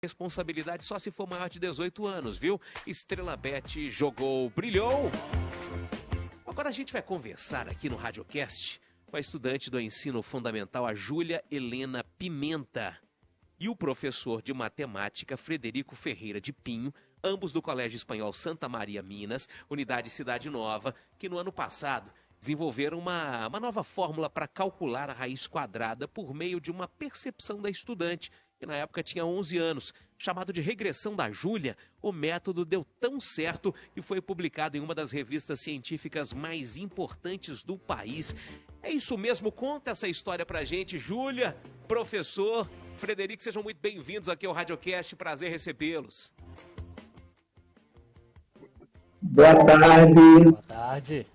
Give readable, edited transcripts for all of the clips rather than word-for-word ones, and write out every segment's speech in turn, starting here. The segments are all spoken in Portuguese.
Responsabilidade só se for maior de 18 anos, viu? Estrela Bet jogou, brilhou. Agora a gente vai conversar aqui no Radiocast com a estudante do ensino fundamental, a Júlia Helena Pimenta, e o professor de matemática, Frederico Ferreira de Pinho, ambos do Colégio Espanhol Santa Maria Minas, Unidade Cidade Nova, que no ano passado desenvolveram uma nova fórmula para calcular a raiz quadrada por meio de uma percepção da estudante, que na época tinha 11 anos, chamado de regressão da Júlia. O método deu tão certo que foi publicado em uma das revistas científicas mais importantes do país. É isso mesmo, conta essa história pra gente, Júlia, professor, Frederico, sejam muito bem-vindos aqui ao Radiocast, prazer recebê-los. Boa tarde. Boa tarde.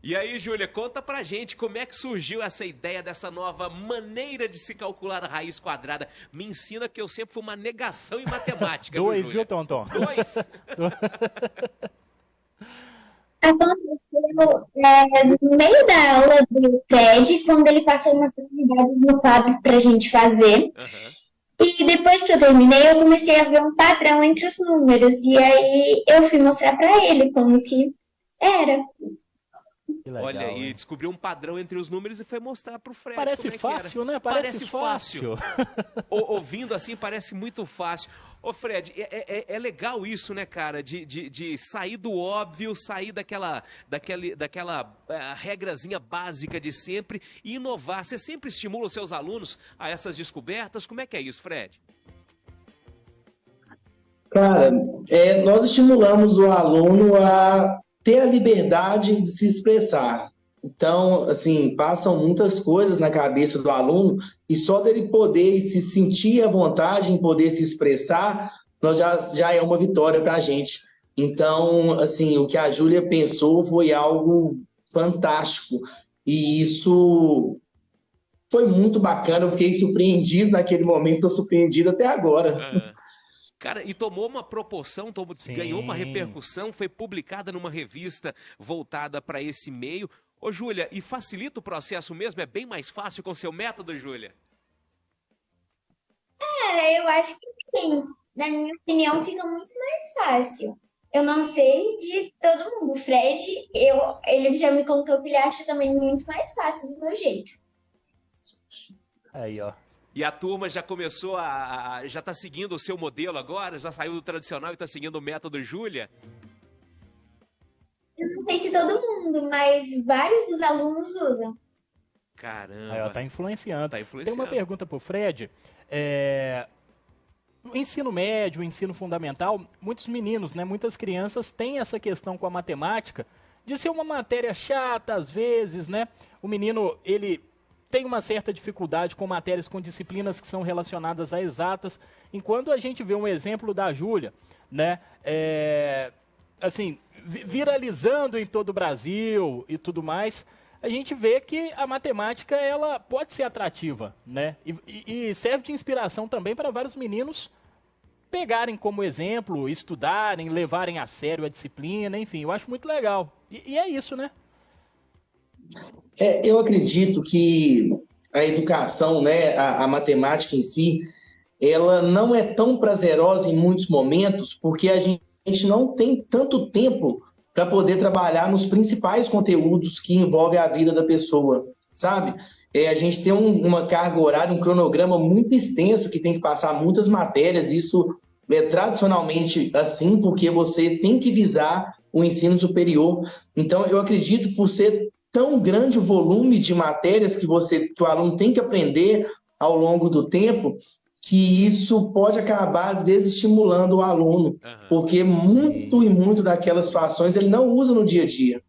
E aí, Júlia, conta pra gente como é que surgiu essa ideia dessa nova maneira de se calcular a raiz quadrada. Me ensina, que eu sempre fui uma negação em matemática. Dois, viu, Tonton? Dois? Aconteceu no meio da aula do Fred, quando ele passou umas atividades no quadro pra gente fazer. E depois que eu terminei, eu comecei a ver um padrão entre os números. E aí eu fui mostrar pra ele como que era. Legal, olha aí, descobriu um padrão entre os números e foi mostrar pro Fred. Parece fácil, né? Parece fácil. Ouvindo assim, parece muito fácil. Ô Fred, é legal isso, né, cara? De sair do óbvio, sair daquela regrazinha básica de sempre e inovar. Você sempre estimula os seus alunos a essas descobertas? Como é que é isso, Fred? Cara, nós estimulamos o aluno a ter a liberdade de se expressar. Então, assim, passam muitas coisas na cabeça do aluno e só dele poder se sentir à vontade em poder se expressar, nós já é uma vitória para a gente. Então, assim, o que a Júlia pensou foi algo fantástico. E isso foi muito bacana. Eu fiquei surpreendido naquele momento, estou surpreendido até agora. Cara, e tomou uma proporção, ganhou uma repercussão, foi publicada numa revista voltada para esse meio. Ô, Júlia, e facilita o processo mesmo? É bem mais fácil com o seu método, Júlia? Eu acho que sim. Na minha opinião, fica muito mais fácil. Eu não sei de todo mundo. O Fred, ele já me contou que ele acha também muito mais fácil do meu jeito. Aí, ó. E a turma já começou já está seguindo o seu modelo agora? Já saiu do tradicional e está seguindo o método Júlia? Eu não sei se todo mundo, mas vários dos alunos usam. Caramba. Aí, ó, tá influenciando. Tá influenciando. Tem uma pergunta pro Fred. No ensino médio, ensino fundamental, muitos meninos, né, muitas crianças têm essa questão com a matemática de ser uma matéria chata às vezes, né? O menino, ele tem uma certa dificuldade com matérias, com disciplinas que são relacionadas a exatas, enquanto a gente vê um exemplo da Júlia, né, assim, viralizando em todo o Brasil e tudo mais, a gente vê que a matemática, ela pode ser atrativa, né, e serve de inspiração também para vários meninos pegarem como exemplo, estudarem, levarem a sério a disciplina, enfim, eu acho muito legal. E é isso, né? Eu acredito que a educação, né, a matemática em si, ela não é tão prazerosa em muitos momentos, porque a gente não tem tanto tempo para poder trabalhar nos principais conteúdos que envolvem a vida da pessoa, sabe? A gente tem uma carga horária, um cronograma muito extenso, que tem que passar muitas matérias, isso é tradicionalmente assim, porque você tem que visar o ensino superior. Então, eu acredito, por ser tão grande o volume de matérias que o aluno tem que aprender ao longo do tempo, que isso pode acabar desestimulando o aluno, porque muito daquelas situações ele não usa no dia a dia.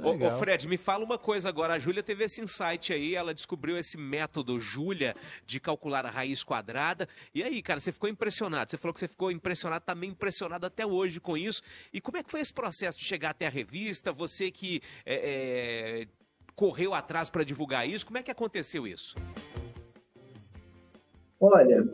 Ô Fred, me fala uma coisa agora. A Júlia teve esse insight aí, ela descobriu esse método Júlia de calcular a raiz quadrada. E aí, cara, você ficou impressionado. Você falou que você ficou impressionado, também impressionado até hoje com isso. E como é que foi esse processo de chegar até a revista? Você que correu atrás para divulgar isso, como é que aconteceu isso? Olha,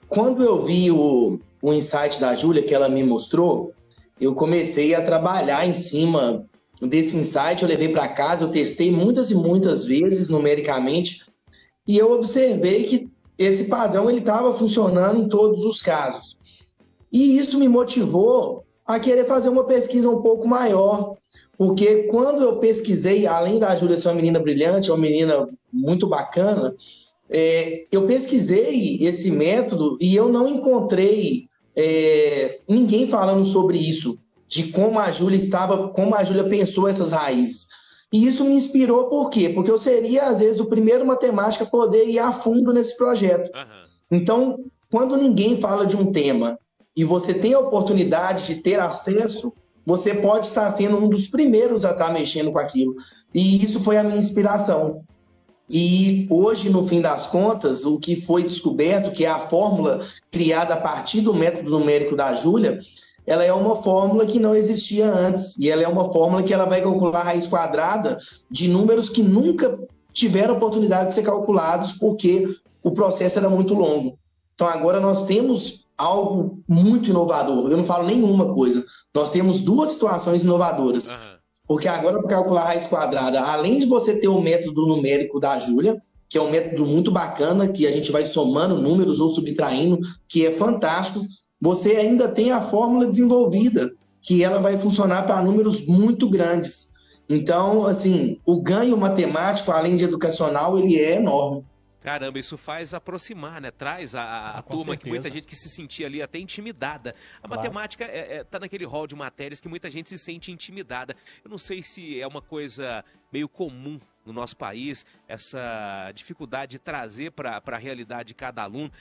quando eu vi o insight da Júlia, que ela me mostrou, eu comecei a trabalhar em cima desse insight, eu levei para casa, eu testei muitas e muitas vezes numericamente, e eu observei que esse padrão ele estava funcionando em todos os casos. E isso me motivou a querer fazer uma pesquisa um pouco maior, porque quando eu pesquisei, além da Júlia ser uma menina brilhante, uma menina muito bacana, eu pesquisei esse método e eu não encontrei ninguém falando sobre isso, de como a Júlia pensou essas raízes. E isso me inspirou por quê? Porque eu seria, às vezes, o primeiro matemático a poder ir a fundo nesse projeto. Então, quando ninguém fala de um tema e você tem a oportunidade de ter acesso, você pode estar sendo um dos primeiros a estar mexendo com aquilo. E isso foi a minha inspiração. E hoje, no fim das contas, o que foi descoberto, que é a fórmula criada a partir do método numérico da Júlia, ela é uma fórmula que não existia antes. E ela é uma fórmula que ela vai calcular a raiz quadrada de números que nunca tiveram oportunidade de ser calculados, porque o processo era muito longo. Então, agora nós temos algo muito inovador. Eu não falo nenhuma coisa. Nós temos duas situações inovadoras. Porque agora, para calcular a raiz quadrada, além de você ter o método numérico da Júlia, que é um método muito bacana, que a gente vai somando números ou subtraindo, que é fantástico, você ainda tem a fórmula desenvolvida, que ela vai funcionar para números muito grandes. Então, assim, o ganho matemático, além de educacional, ele é enorme. Caramba, isso faz aproximar, né? Traz a turma, certeza. que muita gente que se sentia ali até intimidada. A matemática tá naquele rol de matérias que muita gente se sente intimidada. Eu não sei se é uma coisa meio comum no nosso país, essa dificuldade de trazer para a realidade de cada aluno.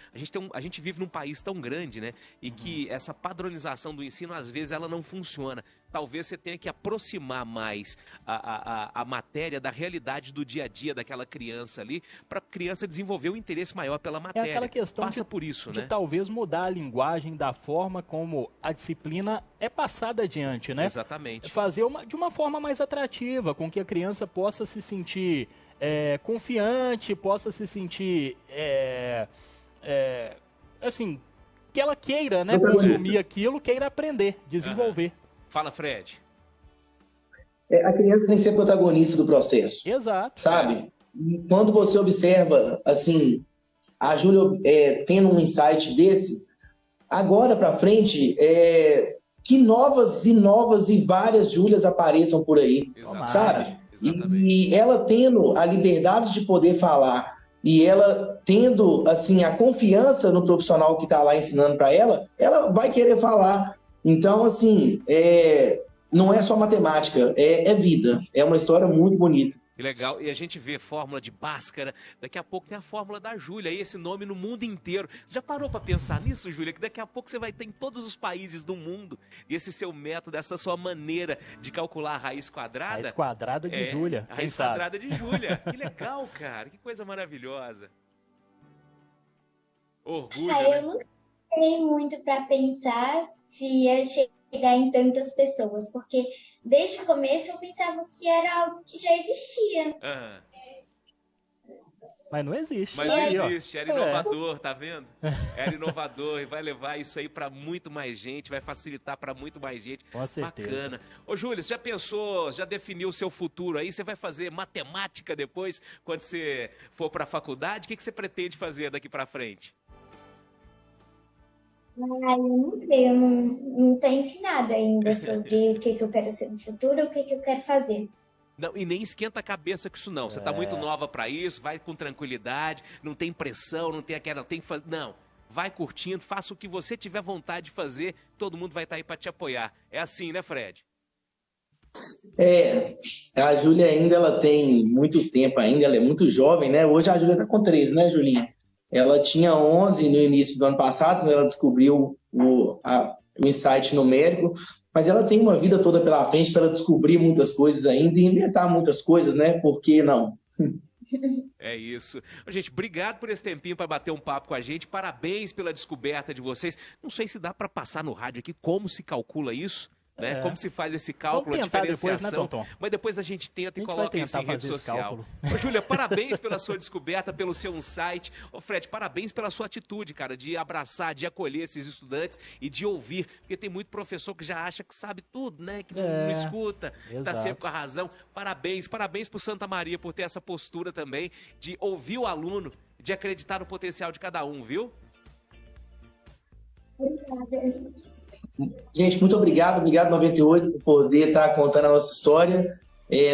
A gente vive num país tão grande, né? E que essa padronização do ensino, às vezes, ela não funciona. Talvez você tenha que aproximar mais a matéria da realidade do dia a dia daquela criança ali, para a criança desenvolver um interesse maior pela matéria. É aquela questão Passa por isso, de né? talvez mudar a linguagem da forma como a disciplina é passada adiante, né? Exatamente. Fazer de uma forma mais atrativa, com que a criança possa se sentir confiante, possa se sentir assim, que ela queira, né, consumir aquilo, queira aprender, desenvolver. Fala, Fred. A criança tem que ser protagonista do processo. Exato. Sabe? E quando você observa, assim, a Júlia tendo um insight desse, agora para frente, que novas e várias Júlias apareçam por aí, sabe? E ela tendo a liberdade de poder falar e ela tendo, assim, a confiança no profissional que está lá ensinando para ela, ela vai querer falar. Então, assim, não é só matemática, é vida. É uma história muito bonita. Que legal. E a gente vê fórmula de Bhaskara, daqui a pouco tem a fórmula da Júlia, e esse nome no mundo inteiro. Você já parou para pensar nisso, Júlia? Que daqui a pouco você vai ter em todos os países do mundo esse seu método, essa sua maneira de calcular a raiz quadrada. Raiz quadrada de Júlia. A raiz quadrada de Júlia. Que legal, cara. Que coisa maravilhosa. Orgulho, né? Eu nunca parei muito para pensar se ia chegar em tantas pessoas, porque desde o começo eu pensava que era algo que já existia. Mas não existe. Mas não existe, era inovador, tá vendo? Era inovador e vai levar isso aí para muito mais gente, vai facilitar para muito mais gente. Com certeza. Bacana. Ô, Júlio, você já pensou, já definiu o seu futuro aí? Você vai fazer matemática depois, quando você for para a faculdade? O que você pretende fazer daqui para frente? Eu não sei, eu não penso em nada ainda sobre o que eu quero ser no futuro, o que eu quero fazer. Não, e nem esquenta a cabeça com isso não. Você tá muito nova para isso, vai com tranquilidade, não tem pressão, não tem aquela, tem que fazer, não. Vai curtindo, faça o que você tiver vontade de fazer, todo mundo vai estar aí para te apoiar. É assim, né, Fred? A Júlia ainda, ela tem muito tempo ainda, ela é muito jovem, né? Hoje a Júlia tá com 13, né, Julinha? Ela tinha 11 no início do ano passado, quando ela descobriu o insight numérico, mas ela tem uma vida toda pela frente para ela descobrir muitas coisas ainda e inventar muitas coisas, né? Por que não? É isso. Gente, obrigado por esse tempinho para bater um papo com a gente. Parabéns pela descoberta de vocês. Não sei se dá para passar no rádio aqui como se calcula isso. Né? Como se faz esse cálculo, a diferenciação. Depois, né, mas depois a gente tenta e coloca isso em rede social. Ô, Júlia, parabéns pela sua descoberta, pelo seu insight. Ô, Fred, parabéns pela sua atitude, cara, de abraçar, de acolher esses estudantes e de ouvir. Porque tem muito professor que já acha que sabe tudo, né? Que não escuta, que tá sempre com a razão. Parabéns pro Santa Maria por ter essa postura também de ouvir o aluno, de acreditar no potencial de cada um, viu? Gente, muito obrigado 98 por poder estar contando a nossa história.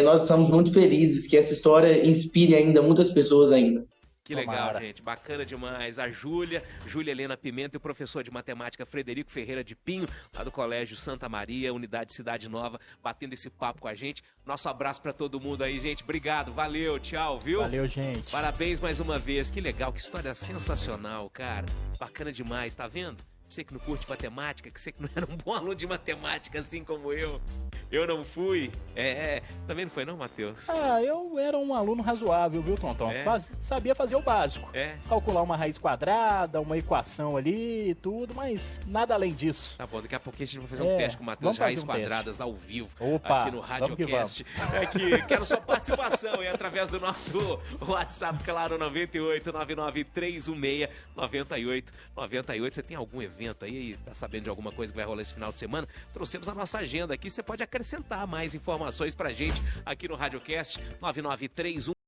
Nós estamos muito felizes que essa história inspire ainda muitas pessoas ainda. Que legal, gente. Bacana demais. A Júlia Helena Pimenta e o professor de matemática Frederico Ferreira de Pinho, lá do Colégio Santa Maria, Unidade Cidade Nova, batendo esse papo com a gente. Nosso abraço pra todo mundo aí, gente. Obrigado, valeu, tchau, viu? Valeu, gente. Parabéns mais uma vez. Que legal, que história sensacional, cara. Bacana demais, tá vendo? Você que não curte matemática, que você que não era um bom aluno de matemática assim como eu. Eu não fui. Também não foi não, Matheus? Eu era um aluno razoável, viu, Tonton? Sabia fazer o básico. Calcular uma raiz quadrada, uma equação ali e tudo, mas nada além disso. Tá bom, daqui a pouquinho a gente vai fazer um teste com o Matheus de raízes quadradas ao vivo. Aqui no RadioCast. Quero sua participação através do nosso WhatsApp, claro, 98 99 316 98 98. Você tem algum evento aí, tá sabendo de alguma coisa que vai rolar esse final de semana? Trouxemos a nossa agenda aqui, você pode acrescentar mais informações pra gente aqui no RadioCast 9931